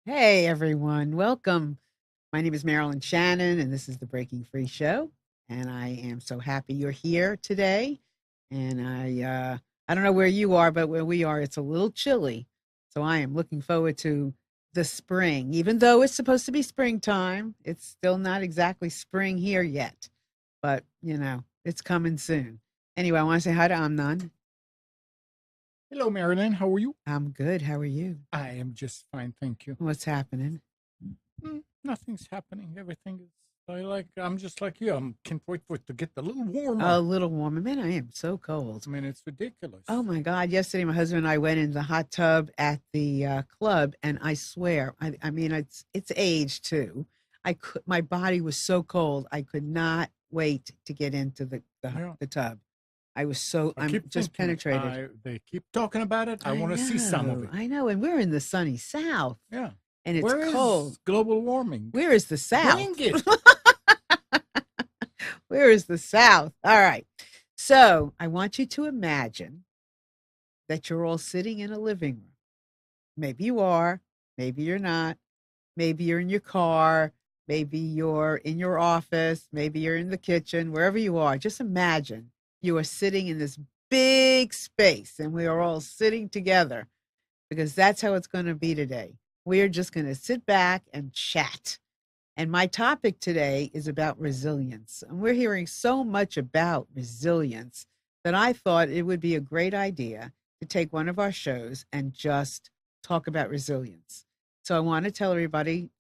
Hey everyone, welcome. My name is Marilyn Shannon, and this is the Breaking Free Show. And I am so happy you're here today. And I don't know where you are, but where we are, it's a little chilly. So I am looking forward to the spring. Even though it's supposed to be springtime, it's still not exactly spring here yet. But it's coming soon. Anyway, I want to say hi to Amnon. Hello, Marilyn. How are you? I'm good. How are you? I am just fine, thank you. What's happening? Nothing's happening. Everything is. I'm just like you. Can't wait for it to get a little warmer. A little warmer. Man, I am so cold. I mean, it's ridiculous. Oh my God. Yesterday, my husband and I went in the hot tub at the club, and I swear, I mean, it's age too. My body was so cold. I could not wait to get into Yeah. the tub. I'm keep just thinking. penetrated. They keep talking about it. I want to see some of it. I know. And we're in the sunny South, Yeah. and it's Where is cold. global warming? Where is the South? Bring it. Where is the South? All right. So I want you to imagine that you're all sitting in a living room. Maybe you are, maybe you're not. Maybe you're in your car, maybe you're in your office, maybe you're in the kitchen, wherever you are. Just imagine you are sitting in this big space and we are all sitting together because that's how it's going to be today. We are just going to sit back and chat. And my topic today is about resilience. And we're hearing so much about resilience that I thought it would be a great idea to take one of our shows and just talk about resilience. So I want to tell everybody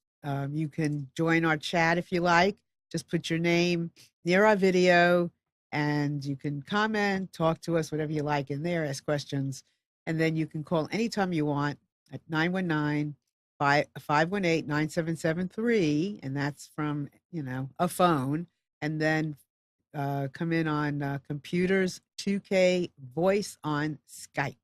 you can join our chat if you like. Just put your name near our video and you can comment, talk to us, whatever you like in there, ask questions. And then you can call anytime you want at 919 518-9773, and that's from a phone, and then come in on computers 2K voice on Skype.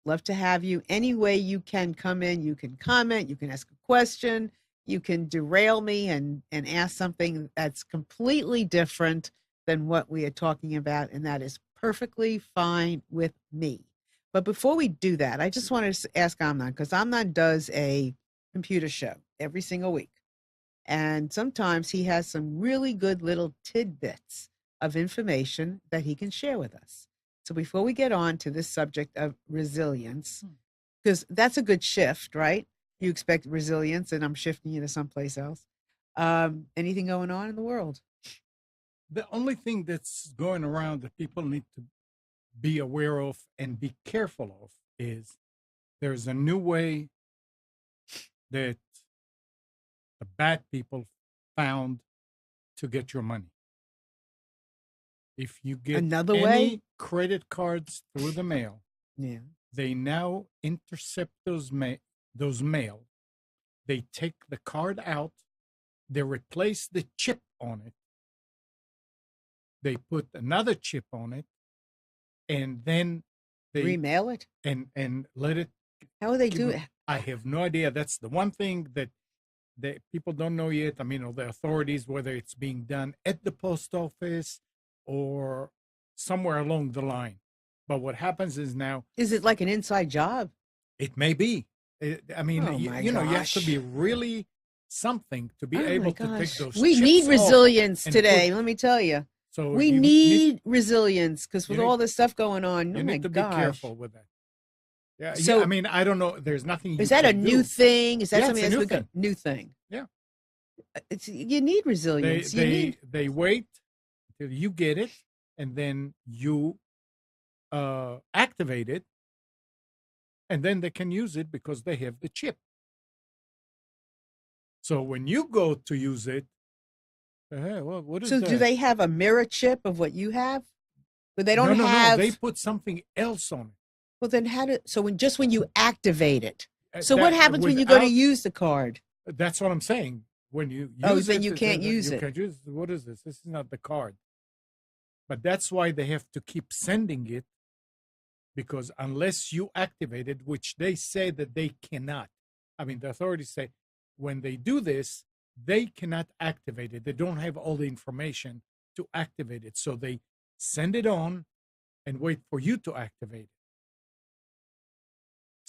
Love to have you any way you can come in. You can comment, you can ask a question, you can derail me and ask something that's completely different than what we are talking about, and that is perfectly fine with me. But before we do that, I just want to ask Amnon, because Amnon does a computer show every single week. And sometimes he has some really good little tidbits of information that he can share with us. So before we get on to this subject of resilience, because that's a good shift, right? You expect resilience, and I'm shifting you to someplace else. Anything going on in the world? The only thing that's going around that people need to be aware of and be careful of is there's a new way that the bad people found to get your money. If you get Another any way? credit cards through the mail, Yeah. they now intercept those mail. They take the card out, they replace the chip on it, they put another chip on it, and then they Remail it? and let it. How do they do it? I have no idea. That's the one thing that people don't know yet. I mean, the authorities, whether it's being done at the post office or somewhere along the line. But what happens is now, Is it like an inside job? it may be. I mean, Oh you know, you have to gosh. be really something to be Oh my able to take gosh. those We chips need off resilience and today, let me tell you. so We you need resilience because you with all need this stuff going on, you oh my need to be gosh. careful with that. Yeah, yeah. I So mean, I don't know. There's nothing is you that a can new do. thing? Is that Yeah, something it's a that's new become thing. new thing? Yeah, It's you need resilience. You need they wait till you get it, and then you activate it, and then they can use it because they have the chip. So when you go to use it, hey, well, what is so do that? they have a mirror chip of what you have? But they don't No, no, no. They have put something else on well then how do so when you activate it. it. So what That happens when you go to without. use the card? That's what I'm saying. When you Oh, use then it, you can't use you it. can use. What is this? This is not the card. But that's why they have to keep sending it, because unless you activate it, which they say that they cannot. I mean, the authorities say when they do this, they cannot activate it. They don't have all the information to activate it. So they send it on and wait for you to activate it.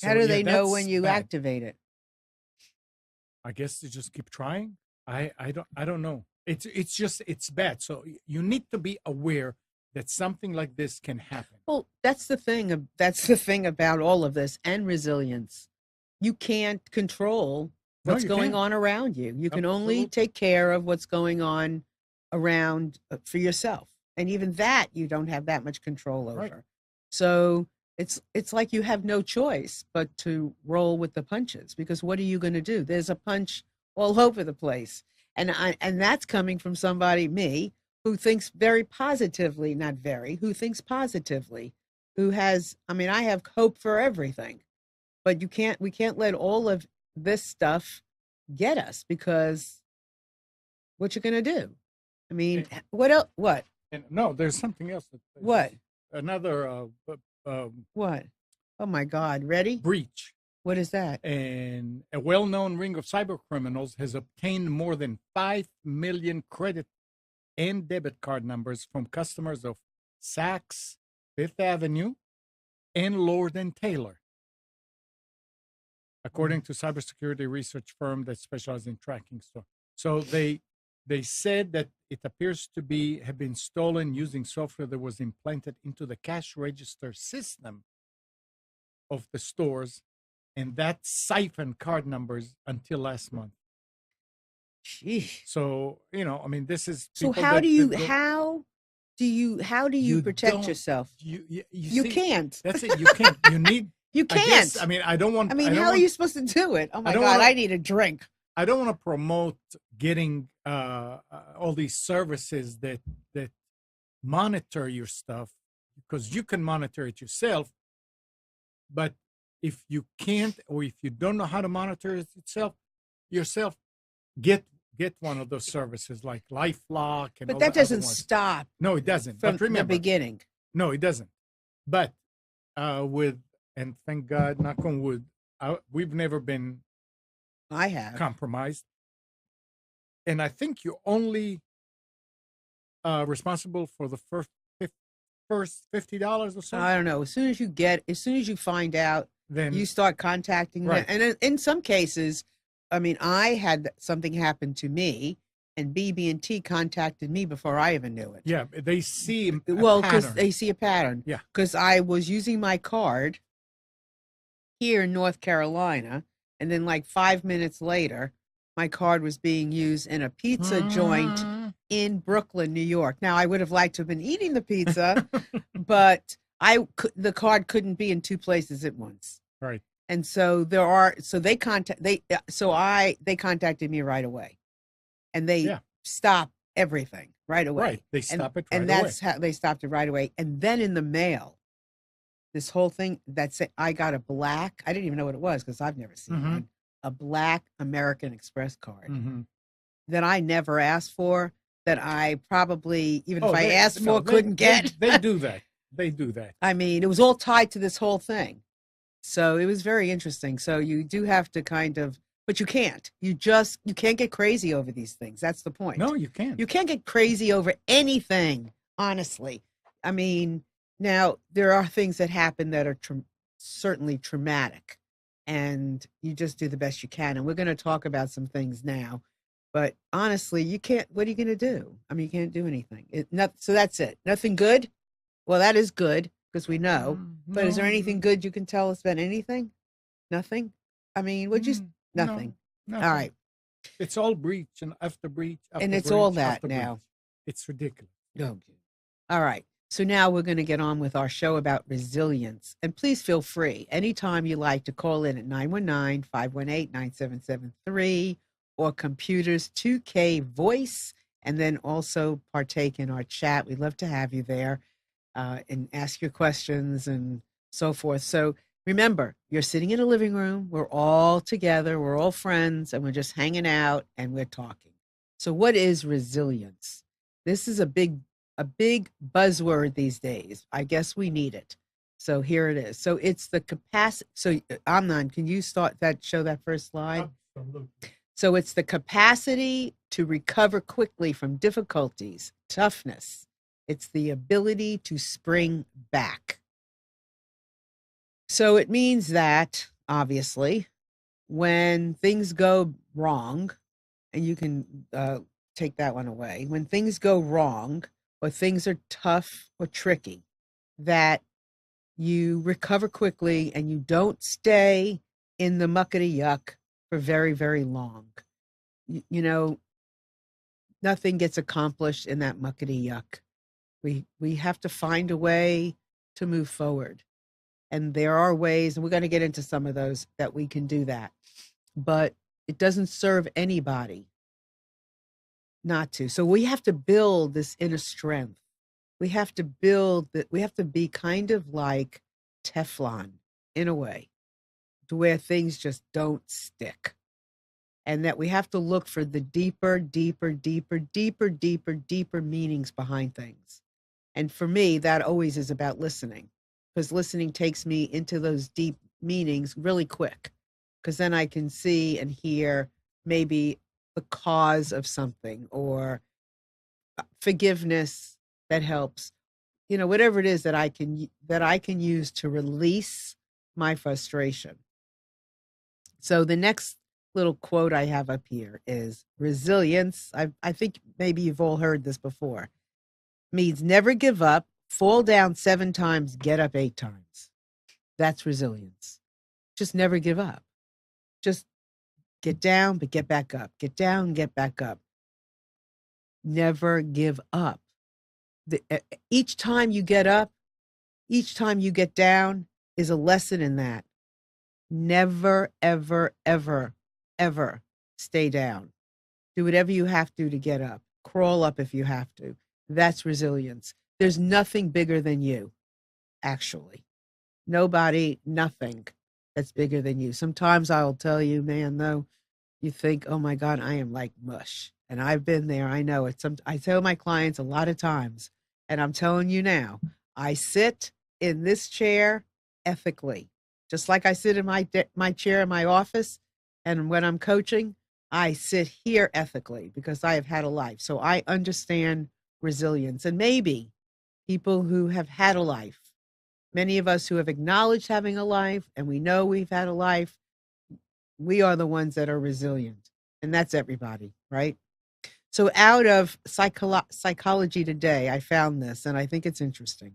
How So do yeah, they know when that's you bad. activate it? I guess to just keep trying. I don't know. It's just it's bad. So you need to be aware that something like this can happen. Well, that's the thing. That's the thing about all of this and resilience. You can't control No, what's you going can't. on around you. You can only Absolutely. take care of what's going on around for yourself. And even that you don't have that much control over. Right. So it's like you have no choice but to roll with the punches because what are you going to do? There's a punch all over the place. And that's coming from somebody, me, who thinks very positively, not very, who thinks positively, who has, I mean, I have hope for everything. But we can't let all of this stuff get us because what you going to do? I mean, And, what else? What? and no, there's something else. What? Another What? Oh my God. Ready? breach. What is that? And a well-known ring of cyber criminals has obtained more than 5 million credit and debit card numbers from customers of Saks, Fifth Avenue, and Lord and Taylor, according to cybersecurity research firm that specializes in tracking store. So they said that it appears to be have been stolen using software that was implanted into the cash register system of the stores, and that siphoned card numbers until last month. Sheesh. So I mean, this is So people how that, do you that go, how do you protect don't yourself? you You see, can't. that's it. You can't. You need. You I guess. can't. I mean, I don't want. I mean, I don't how are want. you supposed to do it? Oh my don't God, wanna- I need a drink. I don't want to promote getting all these services that monitor your stuff because you can monitor it yourself. But if you can't, or if you don't know how to monitor it yourself, get one of those services like LifeLock and But all that the other doesn't ones. stop No, it doesn't. from But remember, the beginning. no, it doesn't. But with and thank God, knock on wood, we've never been I have. compromised. And I think you're only responsible for the first $50 or so. I don't know. As soon as you find out, Then you start contacting them. Right. And in some cases, I mean, I had something happen to me, and BB&T contacted me before I even knew it. yeah, they see a Well, because pattern. they see a pattern. Yeah. Because I was using my card here in North Carolina, and then like 5 minutes later, my card was being used in a pizza joint in Brooklyn, New York. Now, I would have liked to have been eating the pizza, but the card couldn't be in two places at once. Right. And so they contacted me right away, and they stopped everything right away. Right. They stop it right and away. that's how they stopped it right away. And then in the mail, this whole thing I got a black. I didn't even know what it was because I've never seen one. A black American Express card that I never asked for. That I probably even if I asked for couldn't get. They do that. They do that. I mean, it was all tied to this whole thing. So it was very interesting. So you do have to kind of, but you can't. You can't get crazy over these things. That's the point. No, you can't. You can't get crazy over anything, honestly. I mean, now there are things that happen that are certainly traumatic, and you just do the best you can. And we're going to talk about some things now. But honestly, you can't. What are you going to do? I mean, you can't do anything. So that's it. Nothing good? Well, that is good because we know. But is there anything good you can tell us about anything? Nothing? I mean, nothing. No, All right. It's all breach and after breach. And it's breach, all that after now. breach. It's ridiculous. Oh. All right. So now we're going to get on with our show about resilience. And please feel free anytime you like to call in at 919-518-9773 or Computers 2K Voice, and then also partake in our chat. We'd love to have you there and ask your questions and so forth. So remember, you're sitting in a living room. We're all together. We're all friends, and we're just hanging out and we're talking. So what is resilience? This is a big buzzword these days. I guess we need it. So here it is. So it's the capacity. So Amnon, can you show that first slide? Absolutely. So it's the capacity to recover quickly from difficulties, toughness. It's the ability to spring back. So it means that, obviously, When things go wrong, and you can take that one away. When things go wrong or things are tough or tricky, that you recover quickly and you don't stay in the muckety yuck for very, very long. You know, nothing gets accomplished in that muckety yuck. We have to find a way to move forward. And there are ways, and we're going to get into some of those that we can do that. But it doesn't serve anybody not to. So we have to build this inner strength. We have to build that. We have to be kind of like Teflon in a way, to where things just don't stick. And that we have to look for the deeper, deeper, deeper, deeper, deeper, deeper meanings behind things. And for me, that always is about listening, because listening takes me into those deep meanings really quick, because then I can see and hear maybe the cause of something, or forgiveness that helps, whatever it is that I can use to release my frustration. So the next little quote I have up here is resilience. I think maybe you've all heard this before. Means never give up, fall down 7 times, get up 8 times. That's resilience. Just never give up. Just get down, but get back up. Get down, get back up. Never give up. Each time you get up, each time you get down is a lesson in that. Never, ever, ever, ever stay down. Do whatever you have to get up. Crawl up if you have to. That's resilience. There's nothing bigger than you, actually. Nobody, nothing that's bigger than you. Sometimes I'll tell you, man, though, you think, oh my God, I am like mush. And I've been there. I know it. I tell my clients a lot of times, and I'm telling you now, I sit in this chair ethically, just like I sit in my chair in my office. And when I'm coaching, I sit here ethically because I have had a life. So I understand resilience. And maybe people who have had a life, many of us who have acknowledged having a life and we know we've had a life, we are the ones that are resilient. And that's everybody, right? So out of Psychology Today, I found this, and I think it's interesting.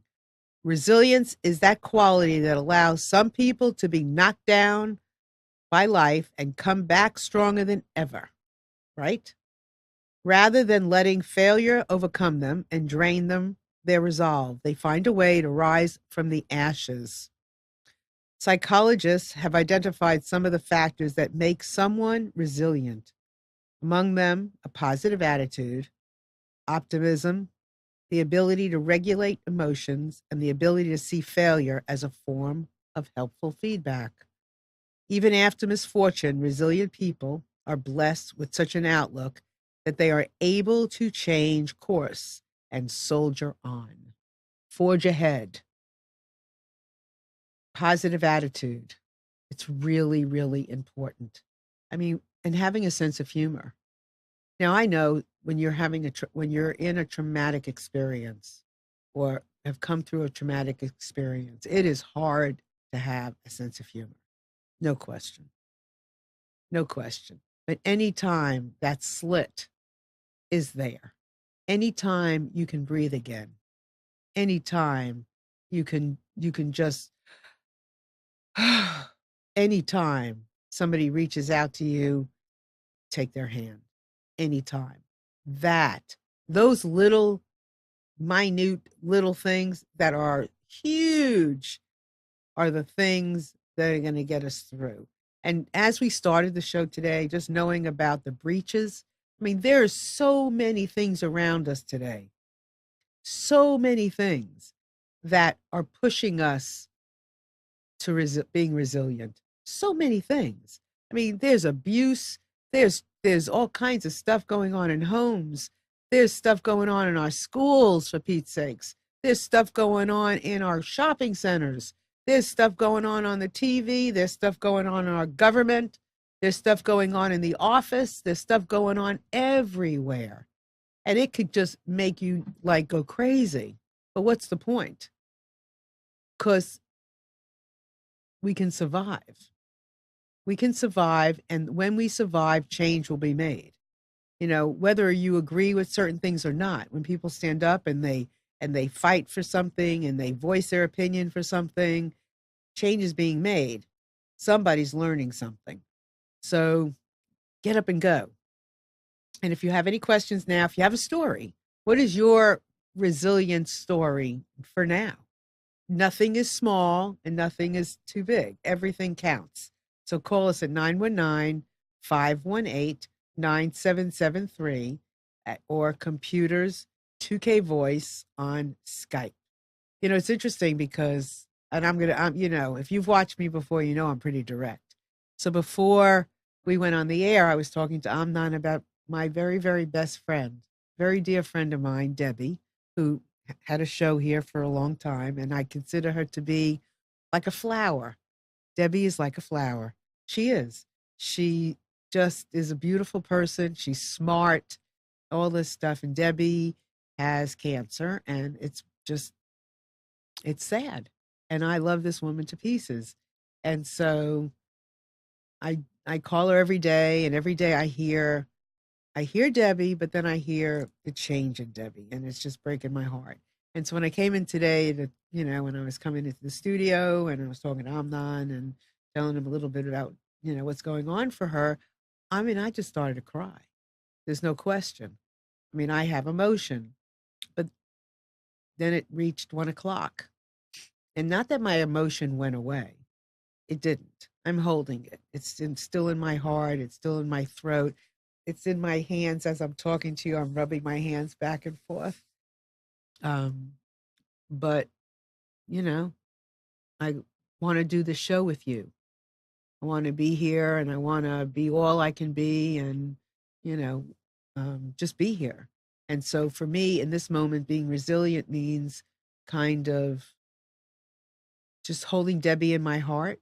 Resilience is that quality that allows some people to be knocked down by life and come back stronger than ever, right? Rather than letting failure overcome them and drain them, their resolve, they find a way to rise from the ashes. Psychologists have identified some of the factors that make someone resilient. Among them, a positive attitude, optimism, the ability to regulate emotions, and the ability to see failure as a form of helpful feedback. Even after misfortune, resilient people are blessed with such an outlook that they are able to change course and soldier on. Forge ahead. Positive attitude. It's really, really important. I mean, and having a sense of humor. Now, I know when you're when you're in a traumatic experience or have come through a traumatic experience, it is hard to have a sense of humor. No question. No question. But anytime that slit is there, anytime you can breathe again, anytime you can just anytime somebody reaches out to you, take their hand. Anytime. Those little minute little things that are huge are the things that are going to get us through. And as we started the show today, just knowing about the breaches, I mean, there are so many things around us today, so many things that are pushing us to being resilient. So many things. I mean, there's abuse, there's all kinds of stuff going on in homes. There's stuff going on in our schools, for Pete's sakes. There's stuff going on in our shopping centers. There's stuff going on the TV. There's stuff going on in our government. There's stuff going on in the office. There's stuff going on everywhere. And it could just make you like go crazy. But what's the point? Because we can survive. We can survive, and when we survive, change will be made. You know, whether you agree with certain things or not, when people stand up and they fight for something and they voice their opinion for something, change is being made. Somebody's learning something. So get up and go. And if you have any questions now, if you have a story, what is your resilience story for now? Nothing is small and nothing is too big. Everything counts. So call us at 919-518-9773 or computers 2K voice on Skype. You know, it's interesting because, and you know, if you've watched me before, you know I'm pretty direct. So before we went on the air, I was talking to Amnon about my very, very best friend, very dear friend of mine, Debbie, who had a show here for a long time, and I consider her to be like a flower. Debbie is like a flower. She is. She just is a beautiful person. She's smart, all this stuff. And Debbie has cancer, and it's sad. And I love this woman to pieces. And so I call her every day, and every day I hear Debbie, but then I hear the change in Debbie, and it's just breaking my heart. And so when I came in today, you know, when I was coming into the studio and I was talking to Amnon and telling him a little bit about, you know, what's going on for her, I mean, I just started to cry. There's no question. I mean, I have emotion, but then it reached 1 o'clock. And not that my emotion went away, it didn't. I'm holding it. Still in my heart. It's still in my throat. It's in my hands as I'm talking to you. I'm rubbing my hands back and forth. Um, but, you know, I want to do the show with you. I want to be here and I want to be all I can be and, you know, just be here. And so for me, in this moment, being resilient means kind of just holding Debbie in my heart.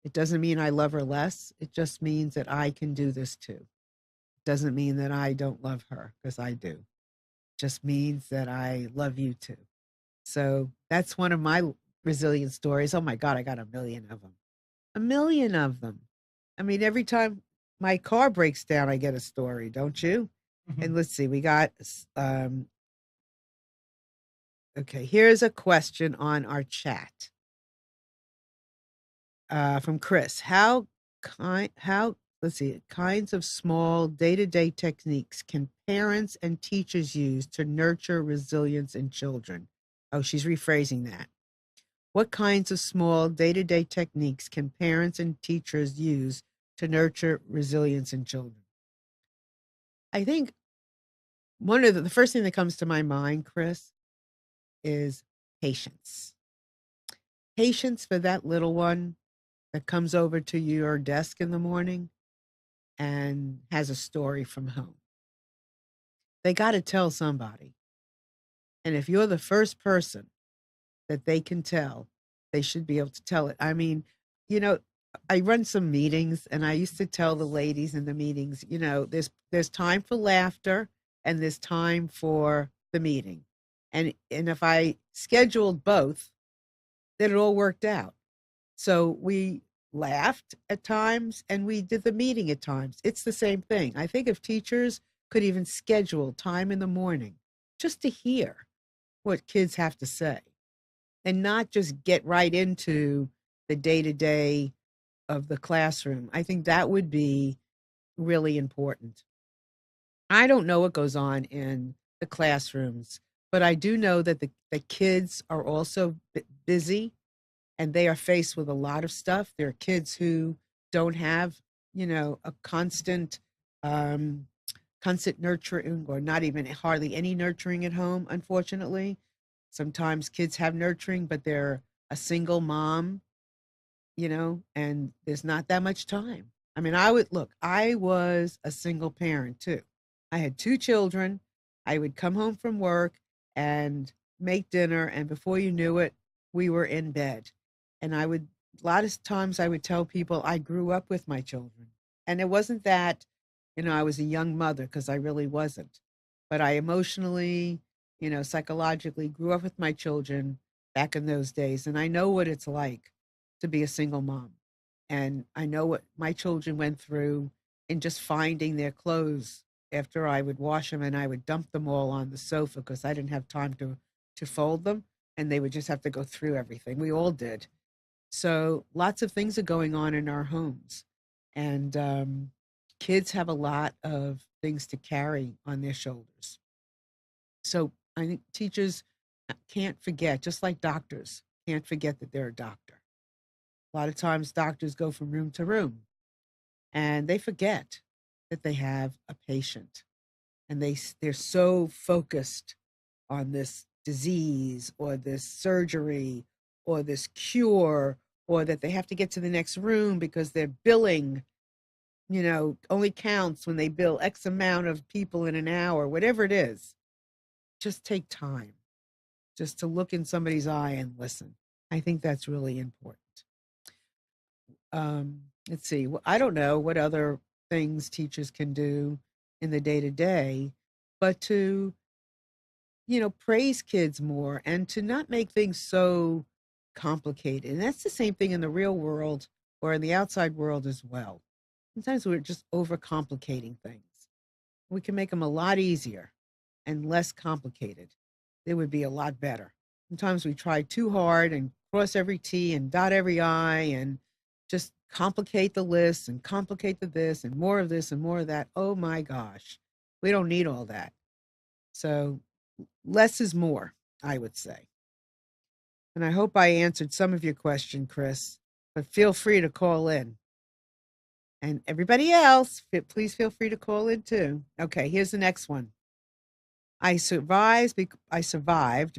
It doesn't mean I love her less. It just means that I can do this too. It doesn't mean that I don't love her, because I do. It just means that I love you too. So that's one of my resilient stories. Oh my God, I got a million of them. A million of them. I mean, every time my car breaks down, I get a story, don't you? Mhm. And let's see, we got, okay, here's a question on our chat from Chris. How, let's see, kinds of small day-to-day techniques can parents and teachers use to nurture resilience in children? Oh, she's rephrasing that. What kinds of small day-to-day techniques can parents and teachers use to nurture resilience in children? I think one of the first thing that comes to my mind, Chris, is patience. Patience for that little one that comes over to your desk in the morning and has a story from home. They got to tell somebody. And if you're the first person that they can tell, they should be able to tell it. I mean, you know, I run some meetings and I used to tell the ladies in the meetings, you know, there's time for laughter and there's time for the meeting. And if I scheduled both, then it all worked out. So we laughed at times and we did the meeting at times. It's the same thing. I think if teachers could even schedule time in the morning just to hear what kids have to say and not just get right into the day to day of the classroom, I think that would be really important. I don't know what goes on in the classrooms, but I do know that the kids are also busy and they are faced with a lot of stuff. There are kids who don't have, you know, a um, constant nurturing or not even hardly any nurturing at home, unfortunately. Sometimes kids have nurturing, but they're a single mom, you know, and there's not that much time. I mean, I was a single parent too. I had two children. I would come home from work and make dinner, and before you knew it, we were in bed. And a lot of times I would tell people I grew up with my children. And it wasn't that, you know, I was a young mother, because I really wasn't. But I emotionally, you know, psychologically grew up with my children back in those days. And I know what it's like to be a single mom. And I know what my children went through in just finding their clothes after I would wash them, and I would dump them all on the sofa because I didn't have time to fold them, and they would just have to go through everything. We all did. So lots of things are going on in our homes, and kids have a lot of things to carry on their shoulders. So I think teachers can't forget, just like doctors can't forget that they're a doctor. A lot of times doctors go from room to room and they forget that they have a patient, and they're so focused on this disease or this surgery or this cure, or that they have to get to the next room because their billing, only counts when they bill X amount of people in an hour, whatever it is. Just take time just to look in somebody's eye and listen. I think that's really important. Let's see. I don't know what other things teachers can do in the day to day, but to, praise kids more and to not make things so complicated. And that's the same thing in the real world or in the outside world as well. Sometimes we're just overcomplicating things. We can make them a lot easier and less complicated. It would be a lot better. Sometimes we try too hard and cross every T and dot every I and just complicate the list and complicate the this and more of this and more of that. Oh my gosh, we don't need all that. So less is more, I would say. And I hope I answered some of your question, Chris, but feel free to call in. And everybody else, please feel free to call in too. Okay, here's the next one. I survived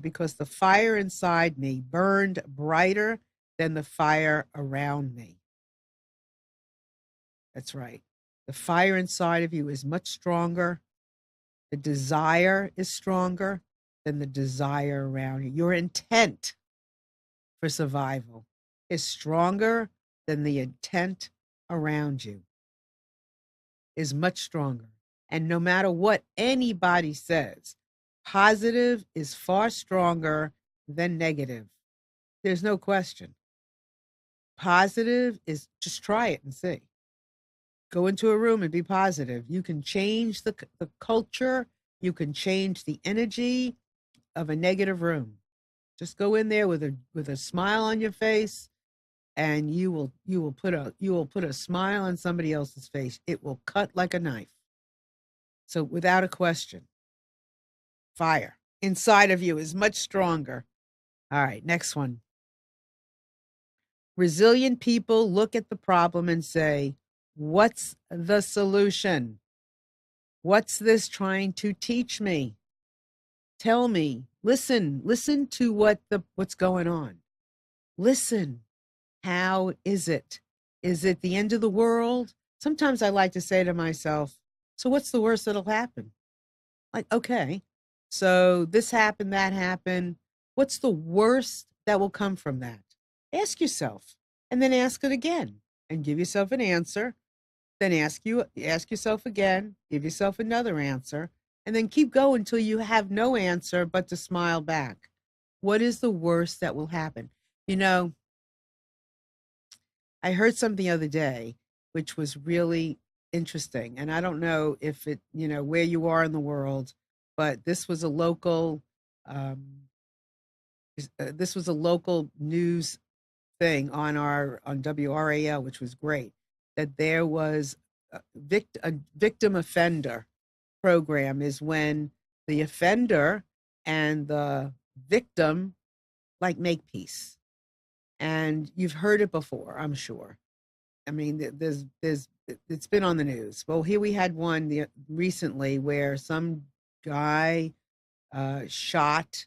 because the fire inside me burned brighter than the fire around me. That's right. The fire inside of you is much stronger. The desire is stronger than the desire around you. Your intent for survival is stronger than the intent around you, is much stronger. And no matter what anybody says, positive is far stronger than negative. There's no question. Positive is, just try it and see. Go into a room and be positive. You can change the culture. You can change the energy of a negative room. Just go in there with a smile on your face, and you will put a smile on somebody else's face. It will cut like a knife. So without a question, fire inside of you is much stronger. All right, next one. Resilient people look at the problem and say, what's the solution? What's this trying to teach me? Tell me. Listen to what's going on. Listen. How is it? Is it the end of the world? Sometimes I like to say to myself, so what's the worst that'll happen? Like, okay, so this happened, that happened. What's the worst that will come from that? Ask yourself, and then ask it again, and give yourself an answer. Then ask yourself again, give yourself another answer, and then keep going until you have no answer but to smile back. What is the worst that will happen? I heard something the other day, which was really interesting. And I don't know if it, where you are in the world, but um, this was a local news thing on WRAL, which was great. That there was a victim offender program is when the offender and the victim like make peace. And you've heard it before, I'm sure. I mean, it's been on the news. Well, here we had one recently where some guy shot.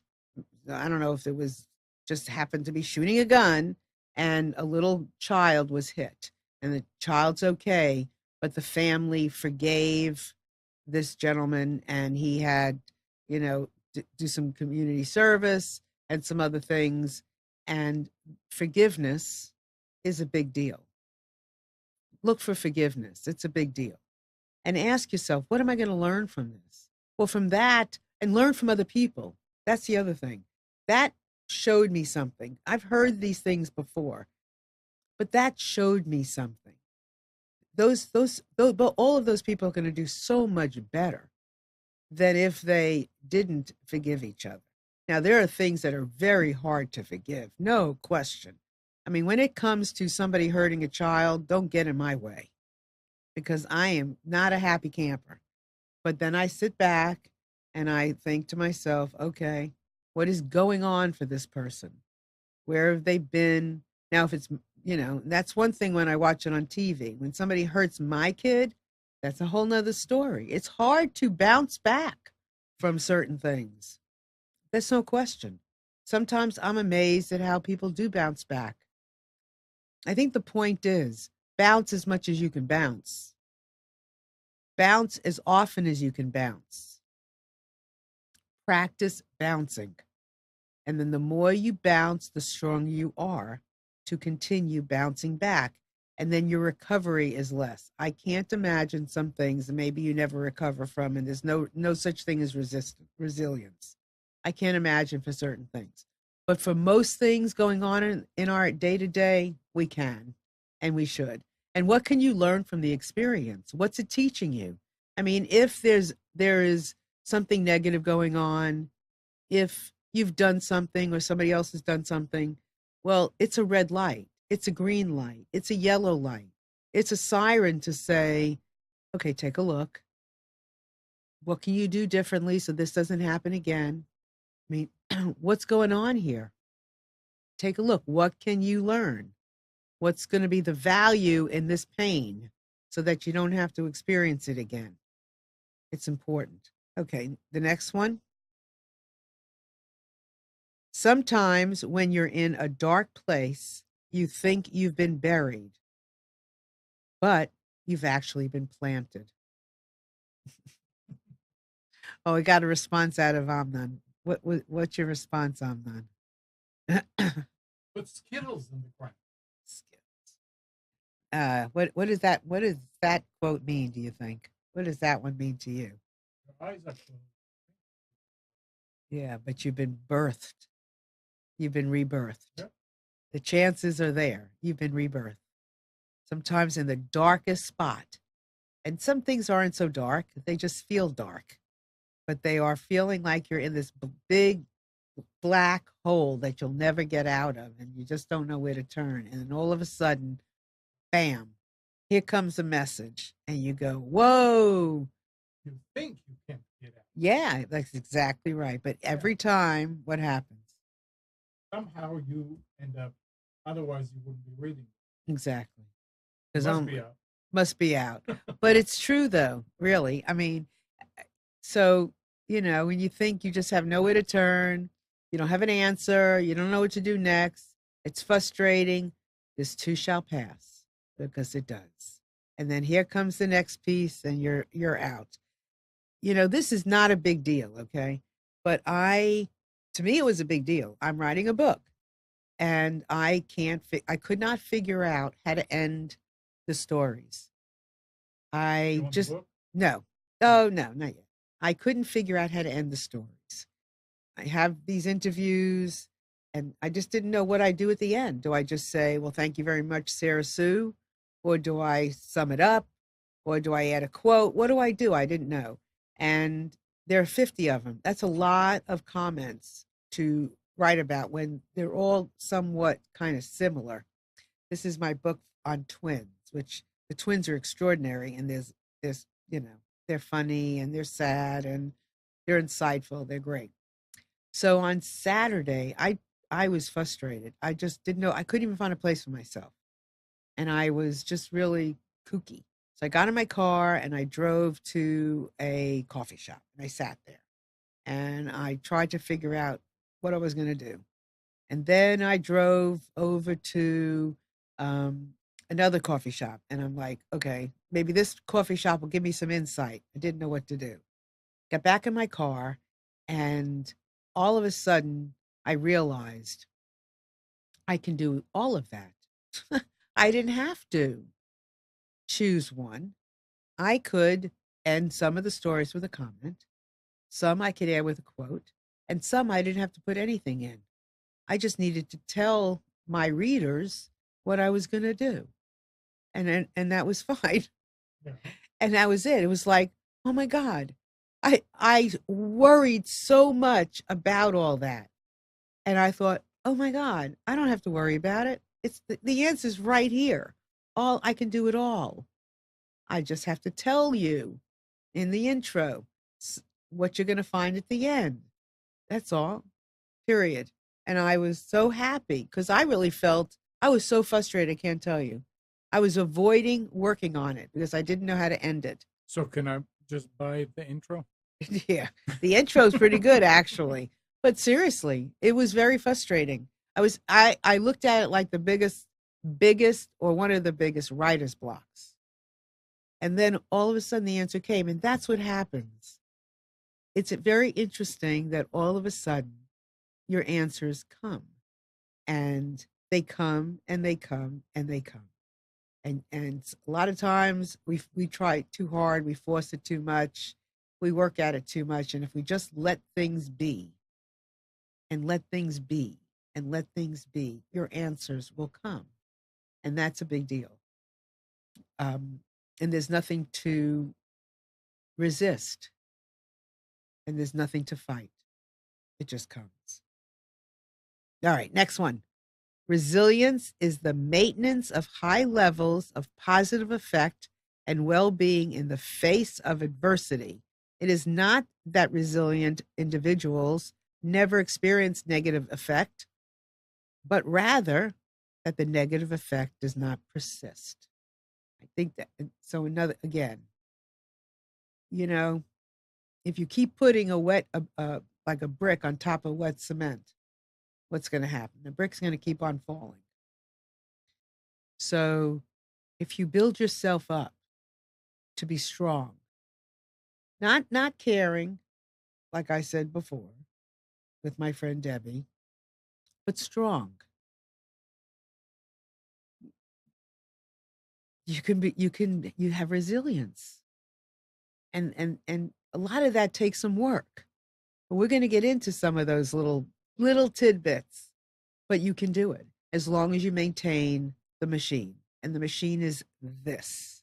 I don't know if it was just happened to be shooting a gun, and a little child was hit, and the child's okay, but the family forgave this gentleman, and he had, do some community service and some other things, and forgiveness is a big deal. Look for forgiveness. It's a big deal. And ask yourself, what am I going to learn from this? Well, from that, and learn from other people. That's the other thing. That showed me something. I've heard these things before. But that showed me something. But all of those people are going to do so much better than if they didn't forgive each other. Now, there are things that are very hard to forgive, no question. I mean, when it comes to somebody hurting a child, don't get in my way because I am not a happy camper. But then I sit back and I think to myself, okay, what is going on for this person? Where have they been? Now, if it's, that's one thing when I watch it on TV. When somebody hurts my kid, that's a whole nother story. It's hard to bounce back from certain things. There's no question. Sometimes I'm amazed at how people do bounce back. I think the point is bounce as much as you can bounce. Bounce as often as you can bounce. Practice bouncing. And then the more you bounce, the stronger you are to continue bouncing back. And then your recovery is less. I can't imagine some things that maybe you never recover from, and there's no such thing as resilience. I can't imagine for certain things. But for most things going on in our day to day, we can and we should. And what can you learn from the experience? What's it teaching you? I mean, if there is something negative going on, if you've done something or somebody else has done something, well, it's a red light, it's a green light, it's a yellow light, it's a siren to say, okay, take a look. What can you do differently so this doesn't happen again? I mean, what's going on here? Take a look. What can you learn? What's going to be the value in this pain so that you don't have to experience it again? It's important. Okay, the next one. Sometimes when you're in a dark place, you think you've been buried, but you've actually been planted. Oh, I got a response out of Amnon. What's your response, Amnon? Put Skittles in the ground. What is that? What does that quote mean? Do you think? What does that one mean to you? Your eyes are closed. Yeah, but you've been birthed. You've been rebirthed. Yep. The chances are there. You've been rebirthed. Sometimes in the darkest spot. And some things aren't so dark. They just feel dark. But they are feeling like you're in this big black hole that you'll never get out of. And you just don't know where to turn. And then all of a sudden, bam, here comes a message. And you go, whoa. You think you can't get out. Yeah, that's exactly right. But every time, what happens? Somehow you end up, otherwise you wouldn't be reading. Exactly. Must be out. But it's true, though, really. I mean, so, when you think you just have nowhere to turn, you don't have an answer, you don't know what to do next, it's frustrating. This too shall pass, because it does. And then here comes the next piece, and you're out. This is not a big deal, okay? But to me, it was a big deal. I'm writing a book, and I could not figure out how to end the stories. No. Oh, no, not yet. I couldn't figure out how to end the stories. I have these interviews, and I just didn't know what I do at the end. Do I just say, well, thank you very much, Sarah Sue? Or do I sum it up? Or do I add a quote? What do? I didn't know. And there are 50 of them. That's a lot of comments to write about when they're all somewhat kind of similar. This is my book on twins, which the twins are extraordinary. And there's, they're funny and they're sad and they're insightful. They're great. So on Saturday, I was frustrated. I just didn't know. I couldn't even find a place for myself. And I was just really kooky. So I got in my car and I drove to a coffee shop and I sat there and I tried to figure out what I was going to do. And then I drove over to another coffee shop and I'm like, okay, maybe this coffee shop will give me some insight. I didn't know what to do. Got back in my car and all of a sudden I realized I can do all of that. I didn't have to choose one. I could end some of the stories with a comment, some I could add with a quote, and some I didn't have to put anything in. I just needed to tell my readers what I was going to do. And that was fine. Yeah. And that was it. It was like, oh my God. I worried so much about all that. And I thought, oh my God, I don't have to worry about it. It's the answer's right here. All I can do it all. I just have to tell you in the intro what you're going to find at the end. That's all. Period. And I was so happy because I really felt I was so frustrated. I can't tell you. I was avoiding working on it because I didn't know how to end it. So can I just buy the intro? Yeah, the intro's pretty good actually. But seriously, it was very frustrating. I looked at it like the biggest or one of the biggest writer's blocks. And then all of a sudden the answer came, and that's what happens. It's very interesting that all of a sudden your answers come, and they come and they come and they come. And a lot of times we try too hard, we force it too much, we work at it too much, and if we just let things be and let things be and let things be, your answers will come. And that's a big deal. And there's nothing to resist, and there's nothing to fight. It just comes. All right, next one. Resilience is the maintenance of high levels of positive effect and well being in the face of adversity. It is not that resilient individuals never experience negative effect, but rather that the negative effect does not persist. I think that, so another, again, you know, if you keep putting like a brick on top of wet cement, what's going to happen? The brick's going to keep on falling. So if you build yourself up to be strong, not caring, like I said before with my friend Debbie, but strong, you have resilience. And a lot of that takes some work. But we're going to get into some of those little tidbits, but you can do it as long as you maintain the machine. And the machine is this.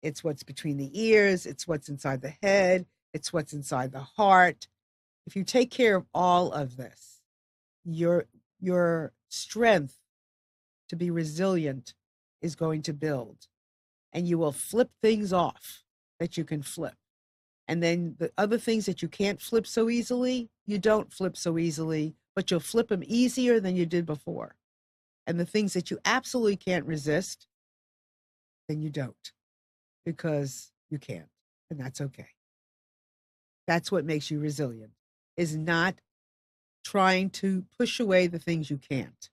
It's what's between the ears, it's what's inside the head, it's what's inside the heart. If you take care of all of this, your strength to be resilient is going to build, and you will flip things off that you can flip. And then the other things that you can't flip so easily, you don't flip so easily, but you'll flip them easier than you did before. And the things that you absolutely can't resist, then you don't, because you can't, and that's okay. That's what makes you resilient, is not trying to push away the things you can't.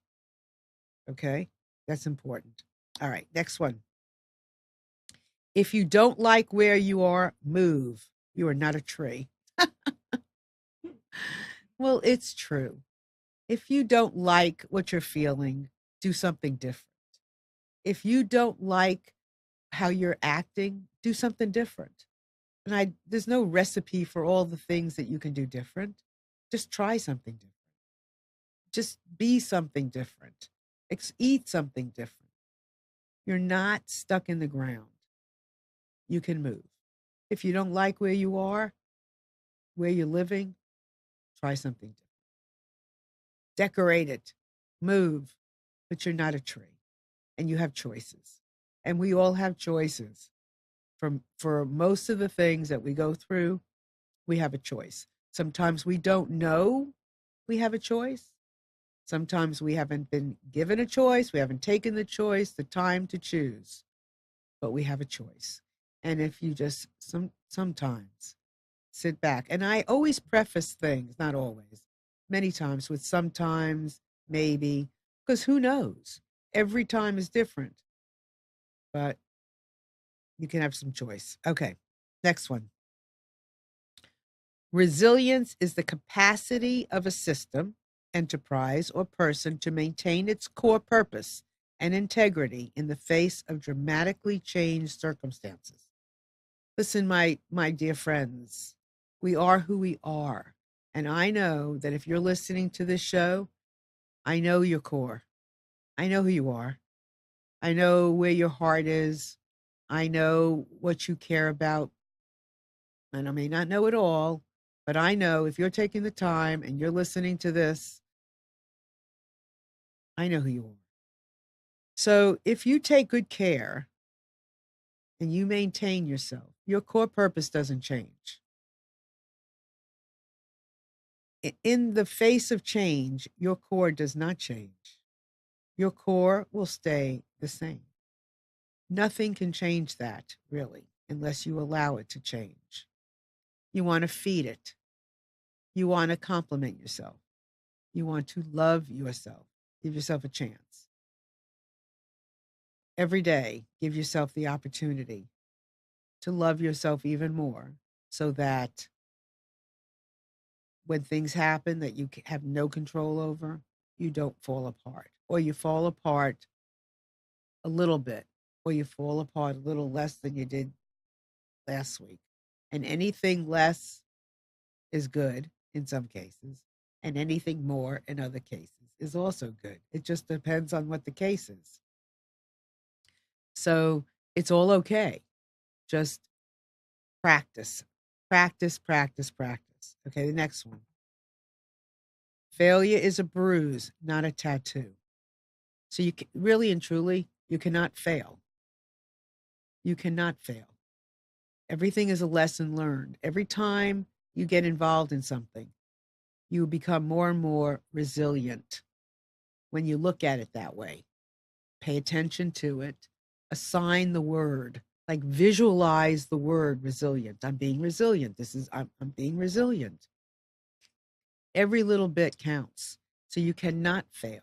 Okay? That's important. All right, next one. If you don't like where you are, move. You are not a tree. Well, it's true. If you don't like what you're feeling, do something different. If you don't like how you're acting, do something different. And there's no recipe for all the things that you can do different. Just try something different. Just be something different. Eat something different. You're not stuck in the ground. You can move. If you don't like where you are, where you're living, try something different. Decorate it, move, but you're not a tree, and you have choices. And we all have choices. For most of the things that we go through, we have a choice. Sometimes we don't know we have a choice. Sometimes we haven't been given a choice. We haven't taken the choice, the time to choose, but we have a choice. And if you just sometimes sit back, and I always preface things, not always, many times with sometimes, maybe, because who knows? Every time is different, but you can have some choice. Okay, next one. Resilience is the capacity of a system, enterprise, or person to maintain its core purpose and integrity in the face of dramatically changed circumstances. Listen, my dear friends, we are who we are. And I know that if you're listening to this show, I know your core. I know who you are. I know where your heart is. I know what you care about. And I may not know it all, but I know if you're taking the time and you're listening to this, I know who you are. So if you take good care and you maintain yourself, your core purpose doesn't change. In the face of change, your core does not change. Your core will stay the same. Nothing can change that, really, unless you allow it to change. You want to feed it. You want to compliment yourself. You want to love yourself. Give yourself a chance. Every day, give yourself the opportunity to love yourself even more so that when things happen that you have no control over, you don't fall apart, or you fall apart a little bit, or you fall apart a little less than you did last week. And anything less is good in some cases, and anything more in other cases is also good. It just depends on what the case is. So it's all okay. Just practice, practice, practice, practice. Okay, the next one. Failure is a bruise, not a tattoo. So you can, really and truly, you cannot fail. You cannot fail. Everything is a lesson learned. Every time you get involved in something, you become more and more resilient when you look at it that way. Pay attention to it. Assign the word, like visualize the word resilient. I'm being resilient. I'm being resilient. Every little bit counts. So you cannot fail.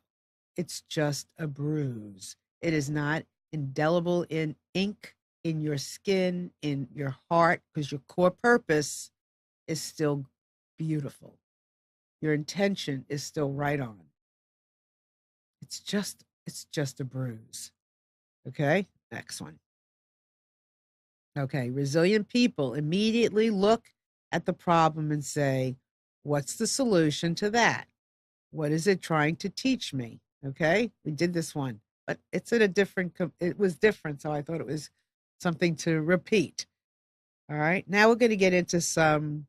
It's just a bruise. It is not indelible in ink, in your skin, in your heart, because your core purpose is still beautiful. Your intention is still right on. It's just a bruise. Okay? Next one. Okay, resilient people immediately look at the problem and say, what's the solution to that? What is it trying to teach me? Okay, we did this one, but it's in a different, it was different, so I thought it was something to repeat. All right, now we're going to get into some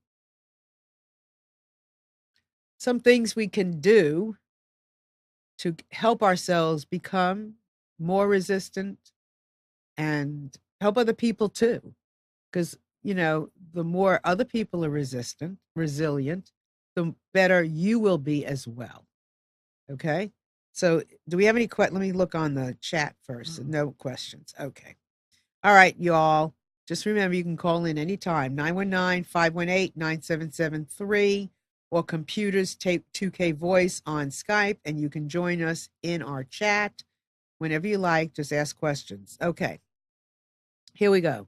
things we can do to help ourselves become more resistant and help other people too. Because, the more other people are resilient, the better you will be as well. Okay. So do we have any let me look on the chat first. No questions. Okay. All right, y'all. Just remember you can call in anytime, 919-518-9773, or computers tape 2K voice on Skype, and you can join us in our chat whenever you like. Just ask questions. Okay. Here we go.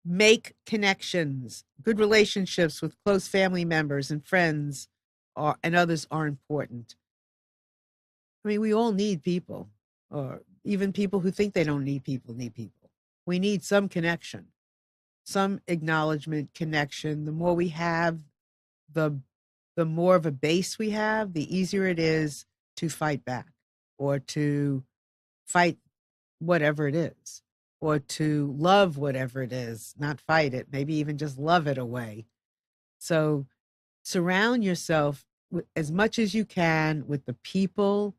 Make connections. Good relationships with close family members and friends and others are important. I mean, we all need people, or even people who think they don't need people need people. We need some connection, some acknowledgement, connection. The more we have, the more of a base we have, the easier it is to fight back, or to fight whatever it is, or to love whatever it is, not fight it, maybe even just love it away. So surround yourself as much as you can with the people,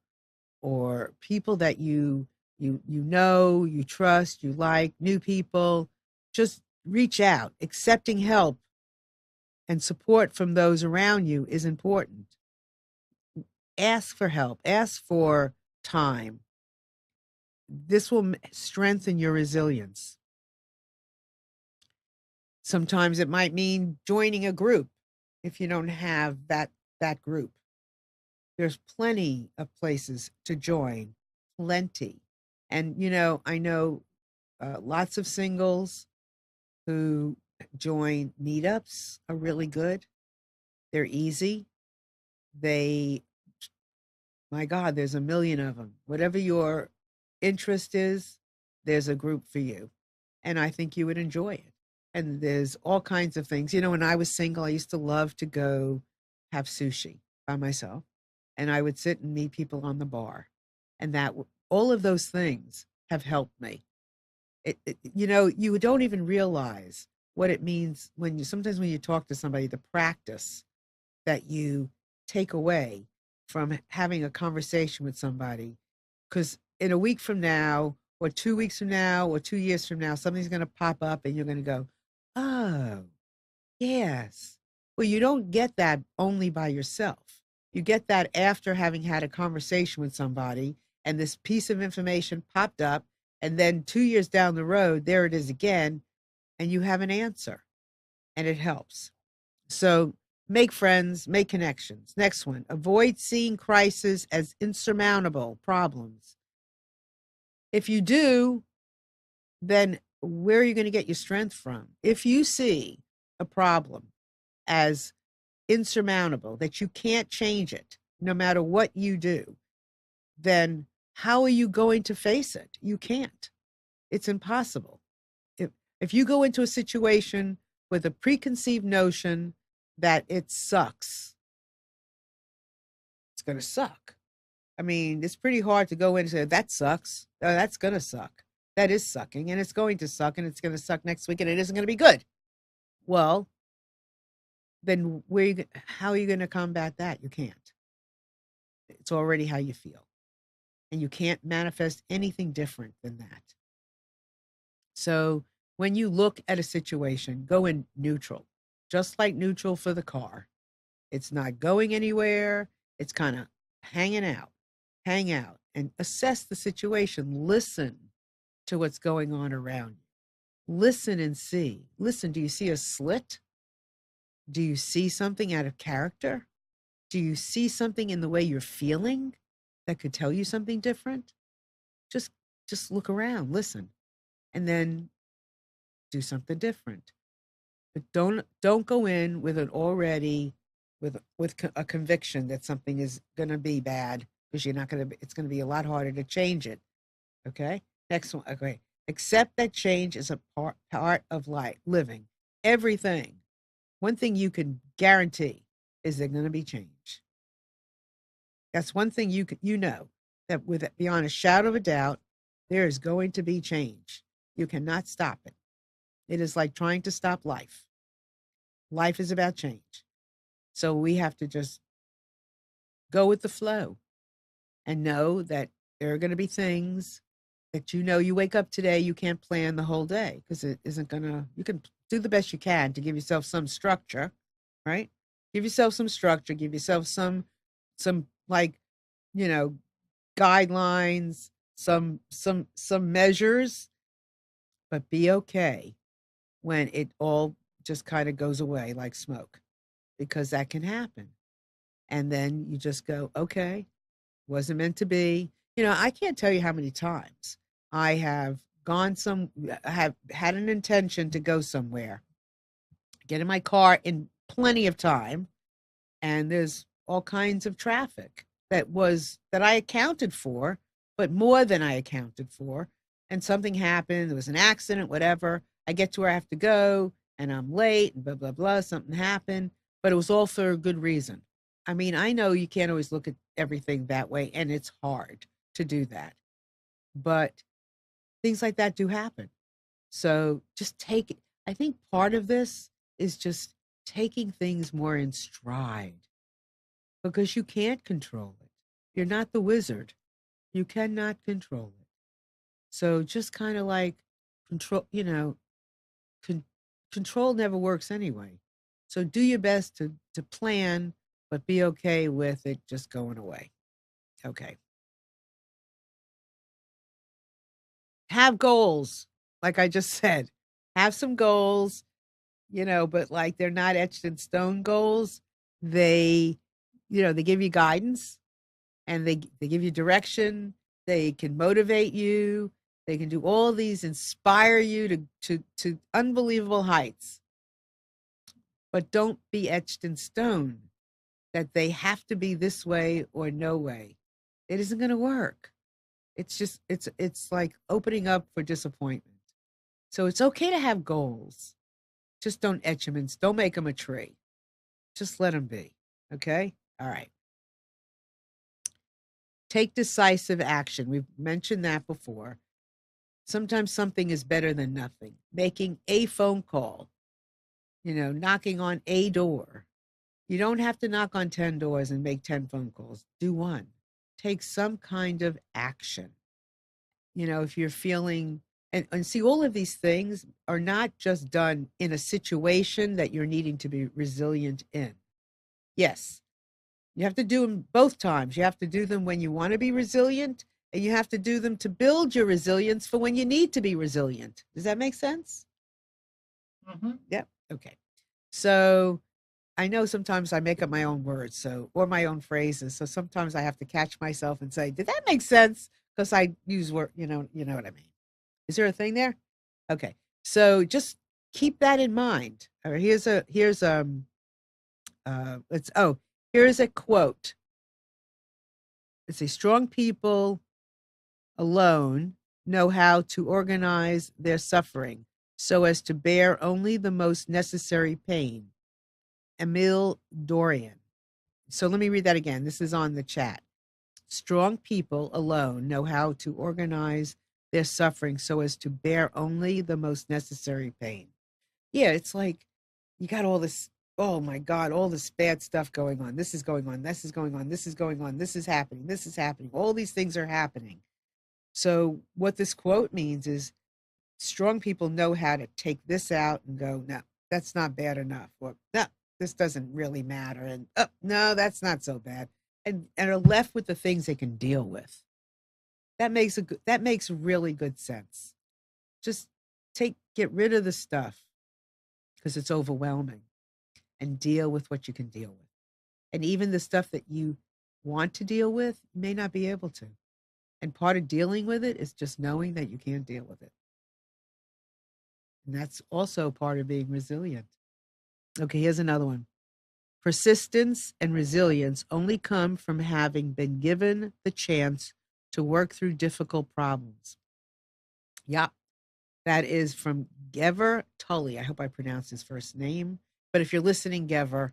or people that you know, you trust, you like, new people. Just reach out. Accepting help and support from those around you is important. Ask for help, ask for time. This will strengthen your resilience. Sometimes it might mean joining a group if you don't have that group. There's plenty of places to join, plenty. And, I know lots of singles who join meetups are really good. They're easy. My God, there's a million of them. Whatever your interest is, there's a group for you. And I think you would enjoy it. And there's all kinds of things. When I was single, I used to love to go have sushi by myself. And I would sit and meet people on the bar. And that all of those things have helped me. You don't even realize what it means when you sometimes when you talk to somebody, the practice that you take away from having a conversation with somebody. Because in a week from now, or 2 weeks from now, or 2 years from now, something's going to pop up and you're going to go, oh, yes. Well, you don't get that only by yourself. You get that after having had a conversation with somebody and this piece of information popped up. And then 2 years down the road, there it is again, and you have an answer and it helps. So make friends, make connections. Next one, avoid seeing crisis as insurmountable problems. If you do, then where are you going to get your strength from? If you see a problem as insurmountable, that you can't change it no matter what you do, then how are you going to face it? You can't. It's impossible. If you go into a situation with a preconceived notion that it sucks, it's going to suck. I mean, it's pretty hard to go in and say, that sucks. That's going to suck. That is sucking, and it's going to suck, and it's going to suck next week, and it isn't going to be good. Well, then how are you going to combat that? You can't. It's already how you feel. And you can't manifest anything different than that. So when you look at a situation, go in neutral, just like neutral for the car. It's not going anywhere. It's kind of hanging out, hang out and assess the situation. Listen to what's going on around you. Listen and see. Listen, do you see a slit? Do you see something out of character? Do you see something in the way you're feeling that could tell you something different? Just look around, listen, and then do something different. But don't go in with an already with a conviction that something is going to be bad, because you're not going to. It's going to be a lot harder to change it. Okay. Next one. Okay. Accept that change is a part of life, living. Everything. One thing you can guarantee is there's going to be change. That's one thing you know that with beyond a shadow of a doubt, there is going to be change. You cannot stop it. It is like trying to stop life. Life is about change. So we have to just go with the flow and know that there are going to be things that you wake up today, you can't plan the whole day because it isn't going to, you can do the best you can to give yourself some structure, right? Give yourself some structure, give yourself some like, guidelines, some measures, but be okay when it all just kind of goes away like smoke, because that can happen. And then you just go, okay, wasn't meant to be. I can't tell you how many times I have have had an intention to go somewhere, get in my car in plenty of time, and there's all kinds of traffic that I accounted for, but more than I accounted for. And something happened, there was an accident, whatever. I get to where I have to go and I'm late and blah, blah, blah. Something happened, but it was all for a good reason. I mean, I know you can't always look at everything that way, and it's hard to do that. But things like that do happen. So just take it. I think part of this is just taking things more in stride, because you can't control it. You're not the wizard. You cannot control it. So just kind of like control, control never works anyway. So do your best to plan, but be okay with it just going away. Okay. Have goals. Like I just said, have some goals, but like they're not etched in stone goals. They, they give you guidance, and they give you direction. They can motivate you. They can do all these, inspire you to unbelievable heights. But don't be etched in stone that they have to be this way or no way. It isn't going to work. It's just it's like opening up for disappointment. So it's okay to have goals. Just don't etch them in. Don't make them a tree. Just let them be. Okay? All right. take decisive action. We've mentioned that before. Sometimes something is better than nothing. Making a phone call, knocking on a door. You don't have to knock on 10 doors and make 10 phone calls. Do one. Take some kind of action. If you're feeling, and see, all of these things are not just done in a situation that you're needing to be resilient in. Yes, you have to do them both times. You have to do them when you want to be resilient, and you have to do them to build your resilience for when you need to be resilient. Does that make sense? Mm-hmm. Yep. Okay. So I know sometimes I make up my own words, or my own phrases. So sometimes I have to catch myself and say, "Did that make sense?" Because I use word, you know what I mean. Is there a thing there? Okay. So just keep that in mind. All right, here's a quote. It's a strong people alone know how to organize their suffering so as to bear only the most necessary pain. Emile Dorian. So let me read that again. This is on the chat. Strong people alone know how to organize their suffering so as to bear only the most necessary pain. Yeah, it's like you got all this, oh my God, all this bad stuff going on. This is going on. This is going on. This is going on. This is happening. This is happening. All these things are happening. So, what this quote means is strong people know how to take this out and go, no, that's not bad enough. Or, no, this doesn't really matter. And, oh, no, that's not so bad. And are left with the things they can deal with. That makes really good sense. Just get rid of the stuff because it's overwhelming and deal with what you can deal with. And even the stuff that you want to deal with, you may not be able to. And part of dealing with it is just knowing that you can't deal with it. And that's also part of being resilient. Okay, here's another one. Persistence and resilience only come from having been given the chance to work through difficult problems. Yep, that is from Gever Tully. I hope I pronounced his first name. But if you're listening, Gever,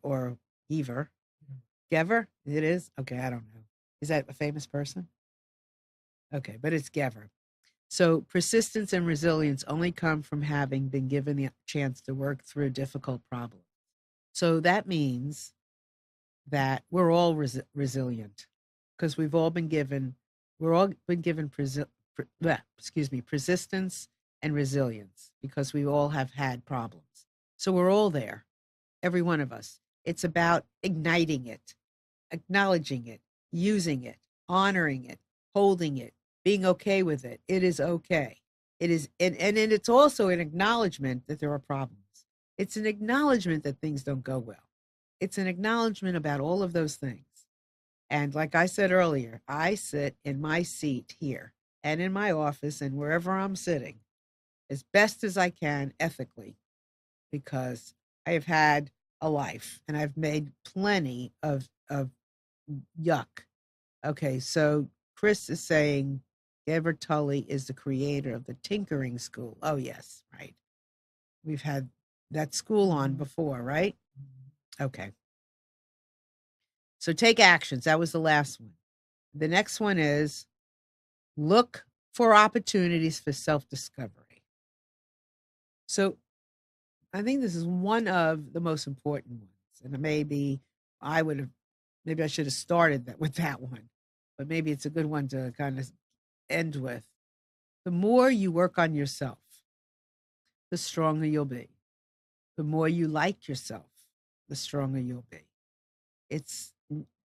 or Gever, Gever, it is? Okay, I don't know. Is that a famous person? Okay, but it's Gever. So persistence and resilience only come from having been given the chance to work through difficult problems. So that means that we're all resilient because we're all been given persistence and resilience because we all have had problems. So we're all there, every one of us. It's about igniting it, acknowledging it, using it, honoring it, holding it, being okay with it. It is okay. It is, and it's also an acknowledgement that there are problems. It's an acknowledgement that things don't go well. It's an acknowledgement about all of those things. And like I said earlier, I sit in my seat here and in my office and wherever I'm sitting as best as I can ethically because I have had a life and I've made plenty of yuck. Okay, so Chris is saying Gever Tully is the creator of the tinkering school. Oh, yes, right. We've had that school on before, right? Okay. So take actions. That was the last one. The next one is look for opportunities for self discovery. So I think this is one of the most important ones. And maybe I should have started with that one, but maybe it's a good one to kind of end with. The more you work on yourself, the stronger you'll be. The more you like yourself, the stronger you'll be. It's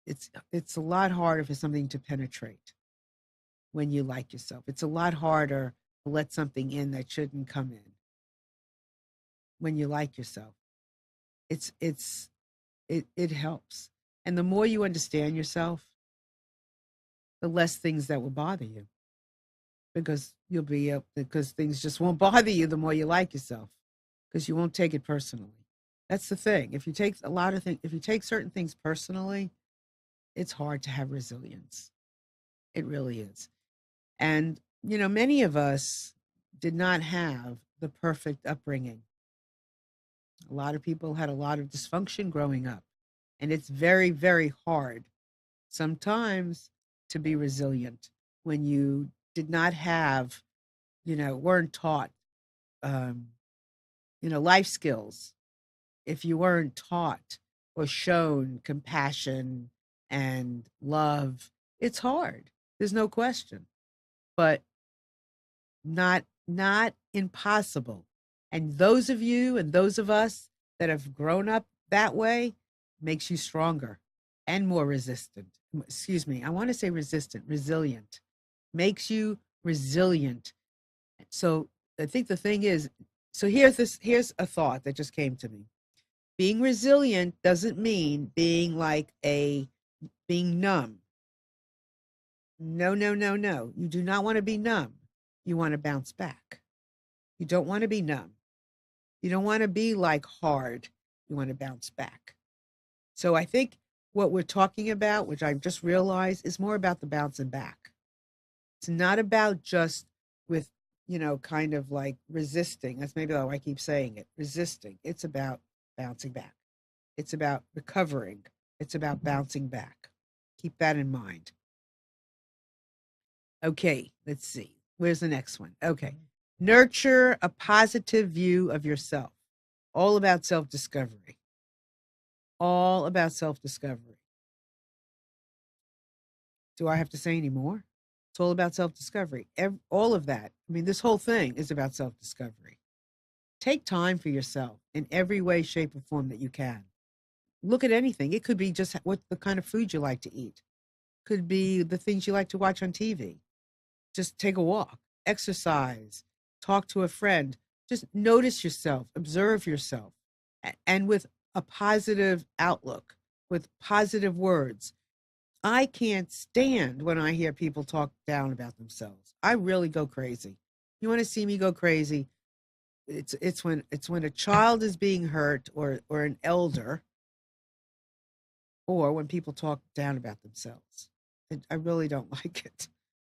it's a lot harder for something to penetrate when you like yourself. It's a lot harder to let something in that shouldn't come in when you like yourself. It helps. And the more you understand yourself, the less things that will bother you. Because because things just won't bother you the more you like yourself. Because you won't take it personally. That's the thing. If you take certain things personally, it's hard to have resilience. It really is. And, many of us did not have the perfect upbringing. A lot of people had a lot of dysfunction growing up. And it's very, very hard sometimes to be resilient when you did not have, weren't taught, um, life skills. If you weren't taught or shown compassion and love, it's hard. There's no question, but not impossible. And those of you and those of us that have grown up that way makes you stronger and more resistant. Excuse me, I want to say resistant, resilient. Makes you resilient. So I think the thing is, so here's a thought that just came to me. Being resilient doesn't mean being numb. No, no, no, no. You do not want to be numb. You want to bounce back. You don't want to be numb. You don't want to be like hard. You want to bounce back. So I think what we're talking about, which I've just realized, is more about the bouncing back. It's not about just with, kind of like resisting. That's maybe how I keep saying it, resisting. It's about bouncing back. It's about recovering. It's about bouncing back. Keep that in mind. Okay, let's see. Where's the next one? Okay. Nurture a positive view of yourself. All about self-discovery. All about self-discovery. Do I have to say any more? It's all about self-discovery. All of that. I mean, this whole thing is about self-discovery. Take time for yourself in every way, shape, or form that you can. Look at anything. It could be just what the kind of food you like to eat. Could be the things you like to watch on TV. Just take a walk, exercise, talk to a friend. Just notice yourself, observe yourself, and with a positive outlook, with positive words. I can't stand when I hear people talk down about themselves. I really go crazy. You want to see me go crazy? It's when a child is being hurt or an elder, or when people talk down about themselves. I really don't like it.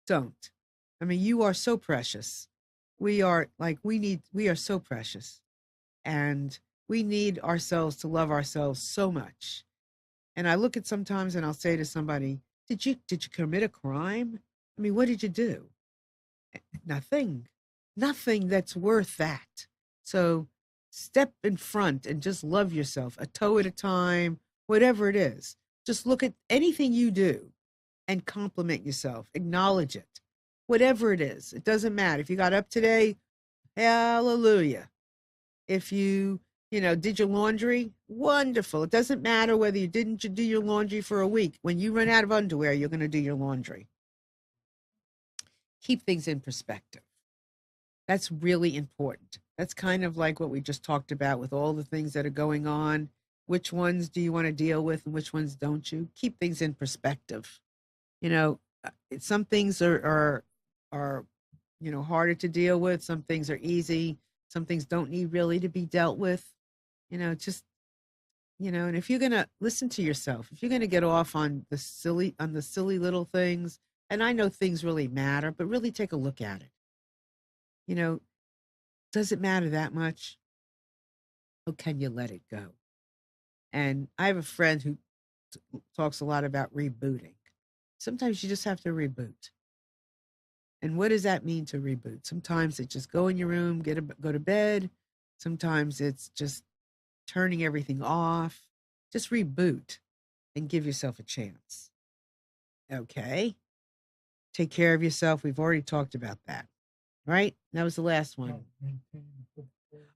Don't. I mean, you are so precious. We are so precious. And we need ourselves to love ourselves so much. And I look at sometimes and I'll say to somebody, did you commit a crime? I mean, what did you do? Nothing. Nothing that's worth that. So step in front and just love yourself, a toe at a time, whatever it is. Just look at anything you do and compliment yourself, acknowledge it. Whatever it is, it doesn't matter. If you got up today, hallelujah. If you did your laundry, wonderful. It doesn't matter whether you didn't do your laundry for a week. When you run out of underwear, you're going to do your laundry. Keep things in perspective. That's really important. That's kind of like what we just talked about with all the things that are going on. Which ones do you want to deal with and which ones don't you? Keep things in perspective. Some things are harder to deal with. Some things are easy. Some things don't need really to be dealt with. Just and if you're gonna listen to yourself, if you're gonna get off on the silly little things, and I know things really matter, but really take a look at it. Does it matter that much? Or can you let it go? And I have a friend who talks a lot about rebooting. Sometimes you just have to reboot. And what does that mean to reboot? Sometimes it's just go in your room, go to bed. Sometimes it's just turning everything off. Just reboot and give yourself a chance. Okay. Take care of yourself. We've already talked about that, right? That was the last one.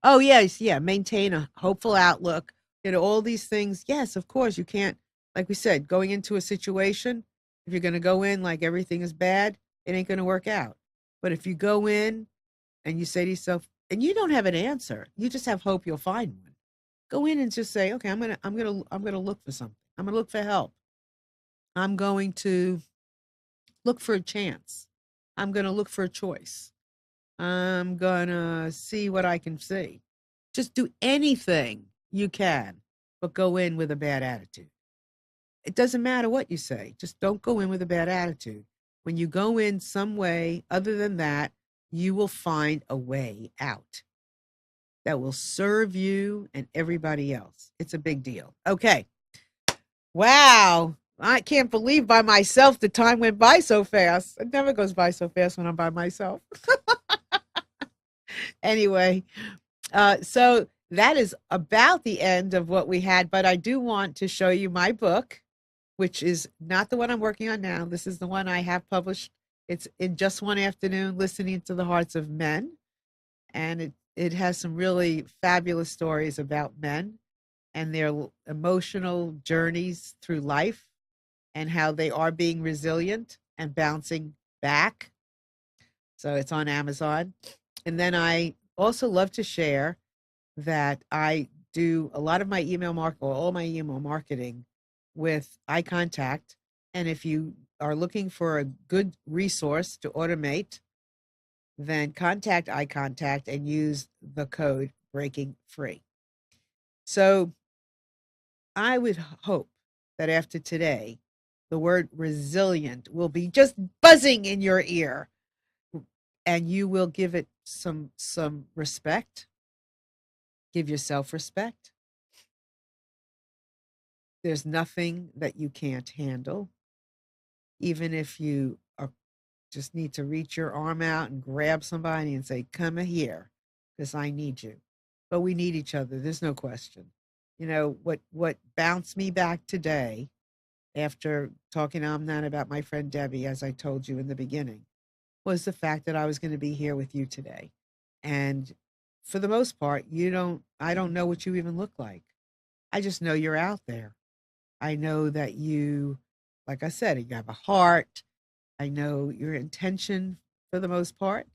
Oh, yes. Yeah. Maintain a hopeful outlook. All these things. Yes, of course. You can't, like we said, going into a situation, if you're going to go in like everything is bad, it ain't going to work out. But if you go in and you say to yourself, and you don't have an answer, you just have hope you'll find one. Go in and just say, okay, I'm gonna look for something. I'm gonna look for help. I'm going to look for a chance. I'm gonna look for a choice. I'm gonna see what I can see. Just do anything you can, but go in with a bad attitude. It doesn't matter what you say. Just don't go in with a bad attitude. When you go in some way other than that, you will find a way out that will serve you and everybody else. It's a big deal. Okay. Wow. I can't believe by myself the time went by so fast. It never goes by so fast when I'm by myself. Anyway, so that is about the end of what we had, but I do want to show you my book, which is not the one I'm working on now. This is the one I have published. It's In Just One Afternoon, Listening to the Hearts of Men. And it has some really fabulous stories about men and their emotional journeys through life and how they are being resilient and bouncing back. So it's on Amazon. And then I also love to share that I do a lot of my all my email marketing with eye contact. And if you are looking for a good resource to automate, then contact eye contact and use the code Breaking Free. So I would hope that after today, the word resilient will be just buzzing in your ear and you will give it some respect. Give yourself respect. There's nothing that you can't handle. Even if you just need to reach your arm out and grab somebody and say, come here, because I need you. But we need each other. There's no question. You know, what bounced me back today after talking about my friend Debbie, as I told you in the beginning, was the fact that I was going to be here with you today. And for the most part, I don't know what you even look like. I just know you're out there. I know that you, like I said, you have a heart. I know your intention for the most part.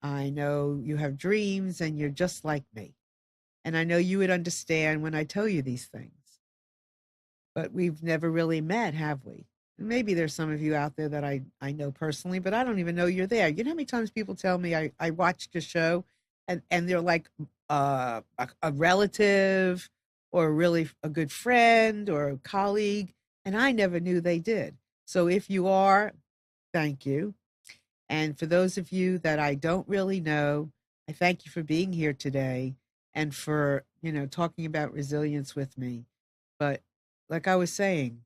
I know you have dreams and you're just like me. And I know you would understand when I tell you these things. But we've never really met, have we? Maybe there's some of you out there that I know personally, but I don't even know you're there. You know how many times people tell me I watched a show and they're like a relative or really a good friend or a colleague, and I never knew they did. So if you are, thank you. And for those of you that I don't really know, I thank you for being here today and for, talking about resilience with me. But like I was saying,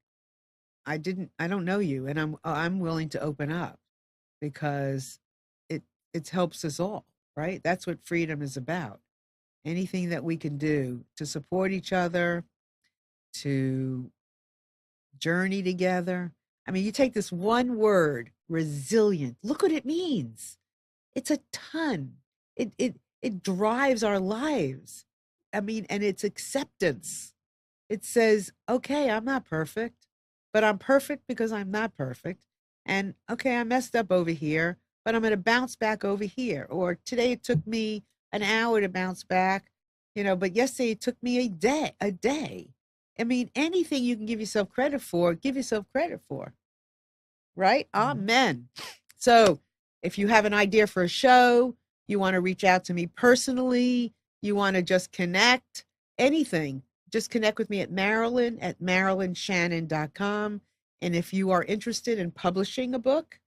I don't know you, and I'm willing to open up because it helps us all, right? That's what freedom is about. Anything that we can do to support each other, to journey together. I mean, you take this one word, resilient. Look what it means. It's a ton. It drives our lives. I mean, and it's acceptance. It says, okay, I'm not perfect, but I'm perfect because I'm not perfect. And okay, I messed up over here, but I'm going to bounce back over here. Or today it took me an hour to bounce back, but yesterday it took me a day. I mean, anything you can give yourself credit for, give yourself credit for. Right? Amen. So if you have an idea for a show, you want to reach out to me personally, you want to just connect, anything, just connect with me at Marilyn at MarilynShannon.com. And if you are interested in publishing a book,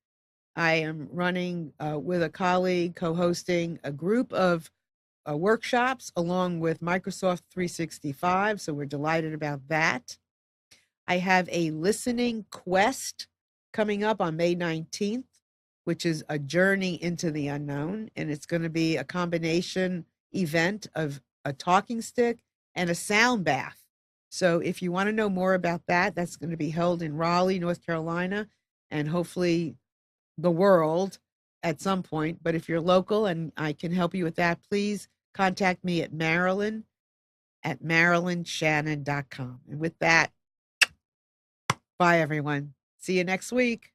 I am running with a colleague, co-hosting a group of workshops along with Microsoft 365. So we're delighted about that. I have a listening quest coming up on May 19th, which is a journey into the unknown. And it's going to be a combination event of a talking stick and a sound bath. So if you want to know more about that, that's going to be held in Raleigh, North Carolina, and hopefully the world at some point. But if you're local and I can help you with that, please contact me at Marilyn at MarilynShannon.com. And with that, bye, everyone. See you next week.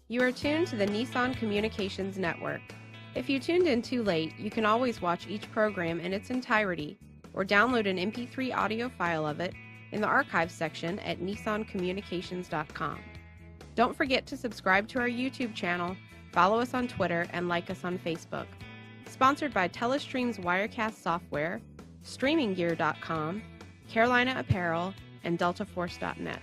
You are tuned to the Nissan Communications Network. If you tuned in too late, you can always watch each program in its entirety or download an MP3 audio file of it in the archives section at nissancommunications.com. Don't forget to subscribe to our YouTube channel, follow us on Twitter, and like us on Facebook. Sponsored by Telestream's Wirecast software, StreamingGear.com, Carolina Apparel, and DeltaForce.net.